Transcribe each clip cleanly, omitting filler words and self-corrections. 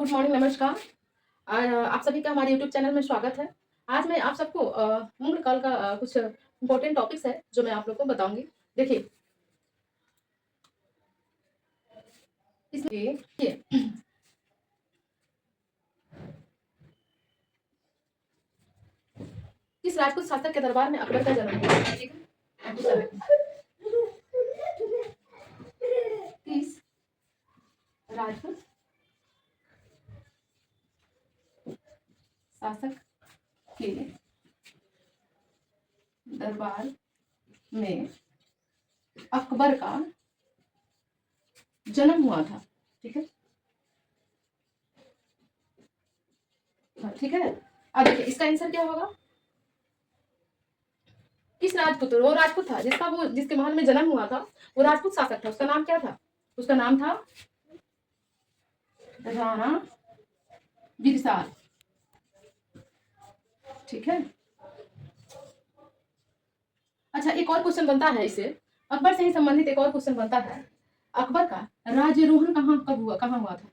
Good morning, नमस्कार। आप सभी का हमारे यूट्यूब चैनल में स्वागत है। आज मैं आप सबको मूंग काल का कुछ इंपॉर्टेंट टॉपिक्स है जो मैं आप लोग को बताऊंगी। देखिए, इसलिए ये किस राजपूत शासक के दरबार में अकबर का जन्म हुआ? ठीक है, दूसरा देखो, किस राजपूत शासक के दरबार में अकबर का जन्म हुआ था? ठीक है, ठीक है। अब देखिए, इसका आंसर क्या होगा? किस राजपूत? वो राजपूत था जिसके महल में जन्म हुआ था, वो राजपूत शासक था। उसका नाम क्या था? उसका नाम था राणा बिरसाल। ठीक है। अच्छा, एक और क्वेश्चन बनता है इससे, अकबर से ही संबंधित एक और क्वेश्चन बनता है। अकबर का राज्यरोहण कहाँ हुआ था?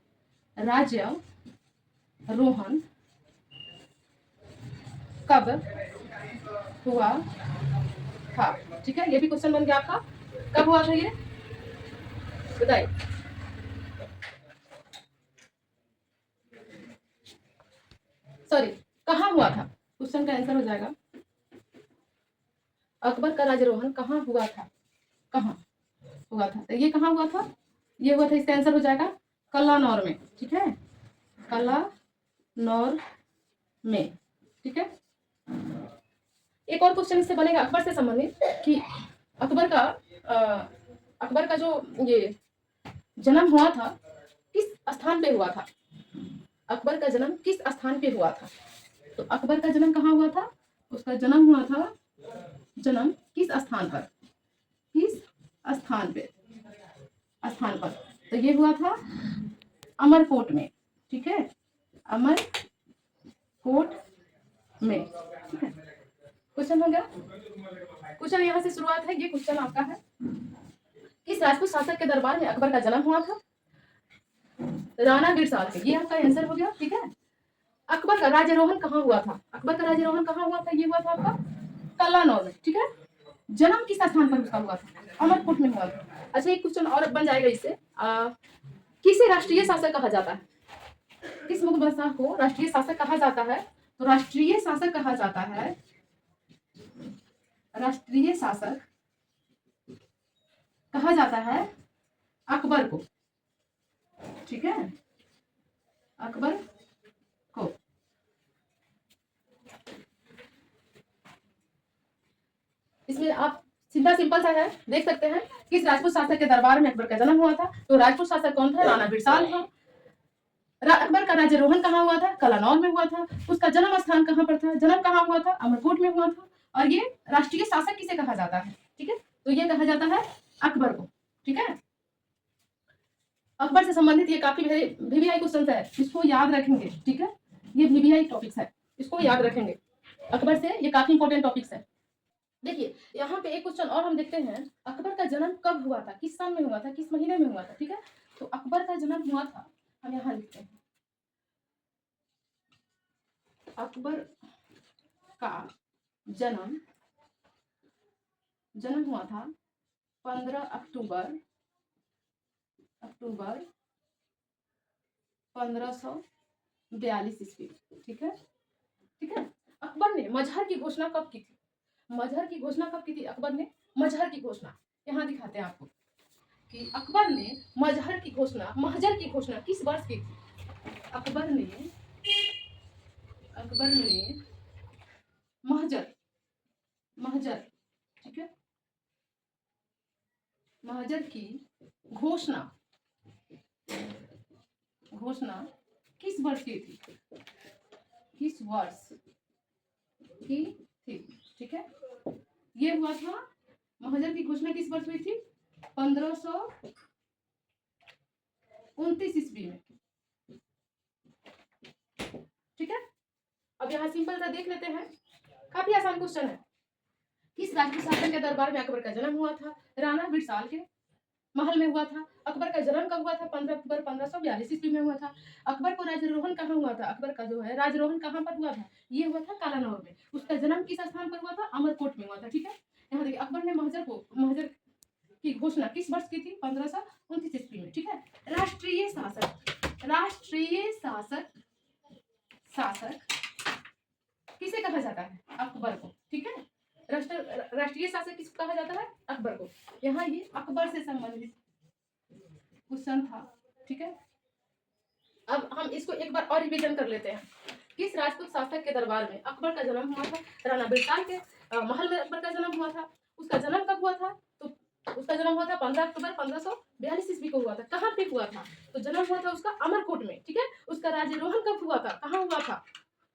राज्यरोहण कब हुआ था? ठीक है, ये भी क्वेश्चन बन गया आपका। कब हुआ था ये बताइए। सॉरी, कहाँ हुआ था? क्वेश्चन का आंसर हो जाएगा अकबर का राज्यरोहण कहाँ हुआ था? कहाँ हुआ था? तो ये कहाँ हुआ था? ये हुआ था, इसका आंसर हो जाएगा कल्लानौर में। ठीक है, कल्लानौर में। ठीक है। एक और क्वेश्चन इससे बनेगा अकबर से संबंधित कि अकबर का अकबर का जो ये जन्म हुआ था किस स्थान पे हुआ था? अकबर का जन्म किस स्थान पे हुआ था? तो अकबर का जन्म कहाँ हुआ था? उसका जन्म हुआ था, जन्म किस स्थान पर? किस स्थान पे? स्थान पर तो ये हुआ था अमरकोट में। ठीक है, अमरकोट में। ठीक है, क्वेश्चन हो गया। क्वेश्चन यहाँ से शुरुआत है, ये क्वेश्चन आपका है, किस राजपूत शासक के दरबार में अकबर का जन्म हुआ था? राणा बिरसाल के। ये आपका आंसर हो गया। ठीक है। अकबर का राज्यरोहण कहाँ हुआ था? अकबर का राज्यरोहण कहाँ हुआ था? ये हुआ था आपका कल्लानौर में। ठीक है, जन्म किस स्थान पर उसका हुआ था? अमरकोट में हुआ था। अच्छा, एक क्वेश्चन और बन जाएगा इससे, किसे राष्ट्रीय शासक कहा जाता है? किस मुगल बादशाह को राष्ट्रीय शासक कहा जाता है? तो राष्ट्रीय शासक कहा जाता है, राष्ट्रीय शासक कहा जाता है अकबर को। ठीक है, अकबर को। इसमें आप सीधा सिंपल सा है, देख सकते हैं, किस राजपूत शासक के दरबार में अकबर का जन्म हुआ था? तो राजपूत शासक कौन था? राणा बिरसाल था। अकबर का राज्यरोहण कहाँ हुआ था? कलानौर में हुआ था। उसका जन्म स्थान कहाँ पर था? जन्म कहाँ हुआ था? अमरकोट में हुआ था। और ये राष्ट्रीय शासक किसे कहा जाता है? ठीक है, तो ये कहा जाता है अकबर को। ठीक है, अकबर से संबंधित ये काफी वीवीआई क्वेश्चन है, इसको याद रखेंगे। ठीक है, ये वीवीआई टॉपिक्स है, इसको याद रखेंगे। अकबर से ये काफी इंपॉर्टेंट टॉपिक्स है। देखिए, यहाँ पे एक क्वेश्चन और हम देखते हैं, अकबर का जन्म कब हुआ था? किस साल में हुआ था? किस महीने में हुआ था? ठीक है, तो अकबर का जन्म हुआ था, हम यहाँ लिखते हैं, अकबर का जन्म हुआ था 15 अक्टूबर 1542 ईस्वी। ठीक है, ठीक है। अकबर ने मजहर की घोषणा कब की थी? मजहर की घोषणा कब की थी अकबर ने? मजहर की घोषणा यहाँ दिखाते हैं आपको कि अकबर ने मजहर की घोषणा, महजर की घोषणा किस वर्ष की थी? अकबर ने महजर महजर ठीक है, महजर की घोषणा किस वर्ष की थी? किस वर्ष की थी? ठीक है, ये हुआ था, महजर की घोषणा किस वर्ष हुई थी? 1529 ईस्वी में। ठीक है, अब यहाँ सिंपल सा देख लेते हैं, काफी आसान क्वेश्चन है। किस राजपूत शासक के दरबार में अकबर का जन्म हुआ था? राणा बिरसाल के महल में हुआ था। अकबर का जन्म कब हुआ था? 15 अक्टूबर 1542 ईस्वी में हुआ था। अकबर को राजारोहण कहाँ हुआ था? अकबर का जो है राजारोहण कहाँ पर हुआ था? ये हुआ था कालानौर में। उसका जन्म किस स्थान पर हुआ था? अमरकोट में हुआ था। ठीक है, यहाँ देखिए अकबर ने महजर की घोषणा किस वर्ष की थी? 1529 ईस्वी में। ठीक है, राष्ट्रीय शासक किसे कहा जाता है? अकबर को। ठीक है, राष्ट्रीय शासक किसको कहा जाता है? अकबर को। यहाँ ये अकबर से संबंधित क्वेश्चन था। ठीक है, अब हम इसको एक बार और रिवीजन कर लेते हैं। किस राजपूत शासक के दरबार में अकबर का जन्म हुआ था? राणा बिरसाल के महल में अकबर का जन्म हुआ था। उसका जन्म कब हुआ था? तो उसका जन्म हुआ था 15 अक्टूबर 1542 ईस्वी को हुआ था। कहाँ पे हुआ था? तो जन्म हुआ था उसका अमरकोट में। ठीक है, उसका राज्यारोहण कब हुआ था? कहाँ हुआ था?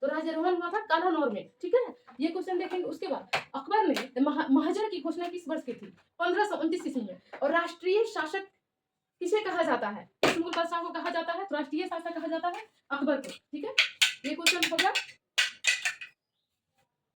तो राज्यारोहण हुआ था कालानौर में। ठीक है, ये क्वेश्चन देखेंगे। उसके बाद अकबर ने महजर की घोषणा किस वर्ष की थी? 1529 ईस्वी में। और राष्ट्रीय शासक किसे कहा जाता है? किस मुगल बादशाह को कहा जाता है? तो राष्ट्रीय शासक कहा जाता है अकबर को। ठीक है, ये क्वेश्चन हो गया।